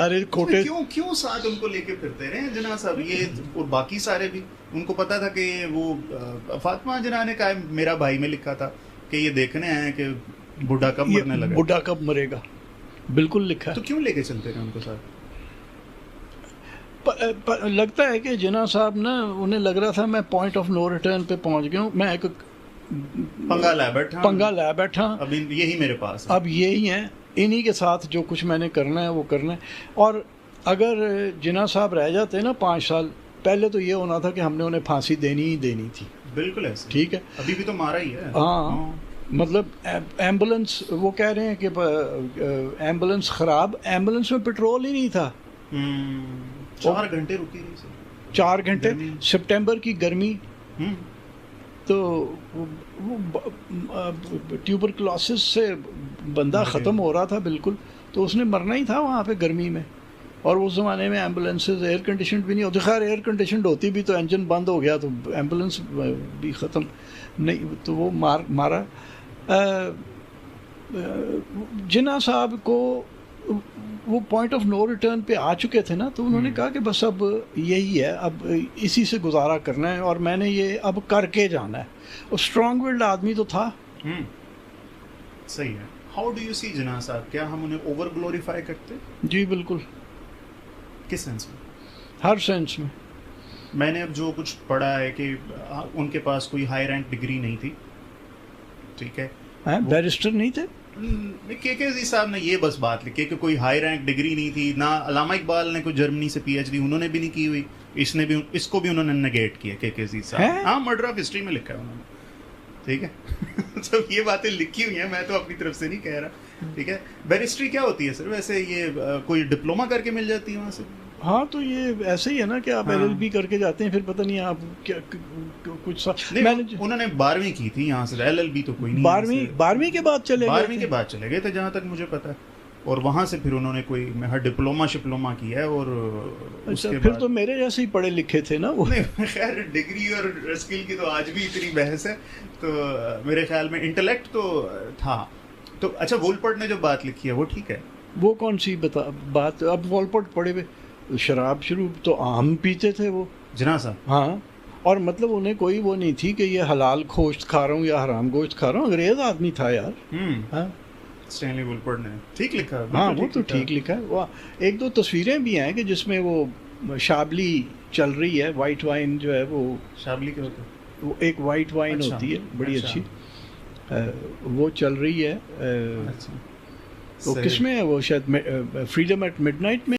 ارے کھوٹے کیوں ساتھ ان کو لے کے پھرتے رہے ہیں جناح صاحب؟ یہ اور باقی سارے بھی ان کو پتا تھا کہ وہ فاطمہ جناح نے کہا میرا بھائی میں لکھا تھا کہ یہ دیکھنے آئے کہ بڈھا کب مرنے لگا، بڈھا کب مرے گا، بالکل لکھا ہے. تو کیوں لے کے چلتے رہے ان کو ساتھ؟ لگتا ہے کہ جناح صاحب نا انہیں لگ رہا تھا میں پوائنٹ آف نو ریٹرن پہ پہنچ گیا ہوں، میں ایک پنگا لے بیٹھا اب یہی میرے پاس ہے، اب یہی ہیں، انہی کے ساتھ جو کچھ میں نے کرنا ہے وہ کرنا ہے. اور اگر جناح صاحب رہ جاتے نا 5 سال پہلے تو یہ ہونا تھا کہ ہم نے انہیں پھانسی دینی ہی دینی تھی. بالکل ایسے، ٹھیک ہے، ابھی بھی تو مارا ہی ہے. ہاں مطلب ایمبولینس، وہ کہہ رہے ہیں کہ ایمبولینس خراب، ایمبولینس میں پیٹرول ہی نہیں تھا. 4 گھنٹے رکی رہی سر، 4 گھنٹے، سپٹمبر کی گرمی، تو ٹیوبرکلوسس سے بندہ ختم ہو رہا تھا بالکل، تو اس نے مرنا ہی تھا وہاں پہ گرمی میں. اور اس زمانے میں ایمبولینسز ایئر کنڈیشنڈ بھی نہیں ہوتی، خیر ایئر کنڈیشنڈ ہوتی بھی تو انجن بند ہو گیا تو ایمبولینس بھی ختم نہیں، تو وہ مارا. جناح صاحب کو وہ پوائنٹ آف نو ریٹرن پہ آ چکے تھے نا، تو انہوں نے کہا کہ بس اب یہی ہے، اب اسی سے گزارا کرنا ہے اور میں نے یہ اب کر کے جانا ہے. اور اسٹرانگ ولڈ آدمی تو تھا. صحیح ہے. ہاؤ ڈو یو سی جناح صاحب؟ کیا ہم انہیں اوور گلوریفائی کرتے؟ جی بالکل. کس سینس میں؟ ہر سینس میں. میں نے اب جو کچھ پڑھا ہے کہ ان کے پاس کوئی ہائی رینک ڈگری نہیں تھی، ٹھیک ہے، بیرسٹر نہیں تھے. KK صاحب نے یہ بس بات لکھی کہ کوئی ہائی رینک ڈگری نہیں تھی. نہ علامہ اقبال نے کوئی جرمنی سے PhD انہوں نے بھی نہیں کی ہوئی، اس کو بھی انہوں نے نگیٹ کیا KK صاحب. ہاں، مرڈر آف ہسٹری میں لکھا ہے انہوں نے، ٹھیک ہے. سب یہ باتیں لکھی ہوئی ہیں، میں تو اپنی طرف سے نہیں کہہ رہا، ٹھیک ہے. بیرسٹری کیا ہوتی ہے سر ویسے؟ یہ کوئی ڈپلوما کر کے مل جاتی ہے وہاں سے؟ ہاں تو یہ ایسے ہی ہے نا کہ آپ LLB کر کے جاتے ہیں، پھر پتہ نہیں آپ کیا کچھ انہوں نے 12ویں کی تھی یہاں سے، LLB تو کوئی نہیں. 12ویں کے بعد چلے گئے 12ویں کے بعد چلے گئے تھے جہاں تک مجھے پتا ہے، اور وہاں سے پھر انہوں نے کوئی ڈپلوما کیا ہے. اور پھر تو میرے جیسے ہی پڑھے لکھے تھے نا وہ. خیر ڈگری اور اسکل کی تو آج بھی اتنی بحث ہے، تو میرے خیال میں انٹلیکٹ تو تھا. تو اچھا، وولپرٹ نے جو بات لکھی ہے وہ ٹھیک ہے؟ وہ کون سی بات؟ اب وولپرٹ پڑھے ہوئے، شراب تو عام پیتے تھے وہ جناح صاحب. ہاں، اور مطلب انہیں کوئی وہ نہیں تھی کہ یہ حلال گوشت کھا رہا ہوں یا حرام گوشت کھا رہا ہوں. انگریز آدمی تھا یار. ہاں، اسٹینلی وولپرٹ نے ٹھیک لکھا. ہاں وہ تو ٹھیک لکھا ہے. وہ 1-2 تصویریں بھی ہیں کہ جس میں وہ شابلی چل رہی ہے، وائٹ وائن جو ہے وہ. شابلی کیا ہوتا ہے؟ وہ ایک وائٹ وائن ہوتی ہے بڑی اچھی، وہ چل رہی ہے. وہ کس میں ہے؟ وہ شاید فریڈم ایٹ مڈ نائٹ میں.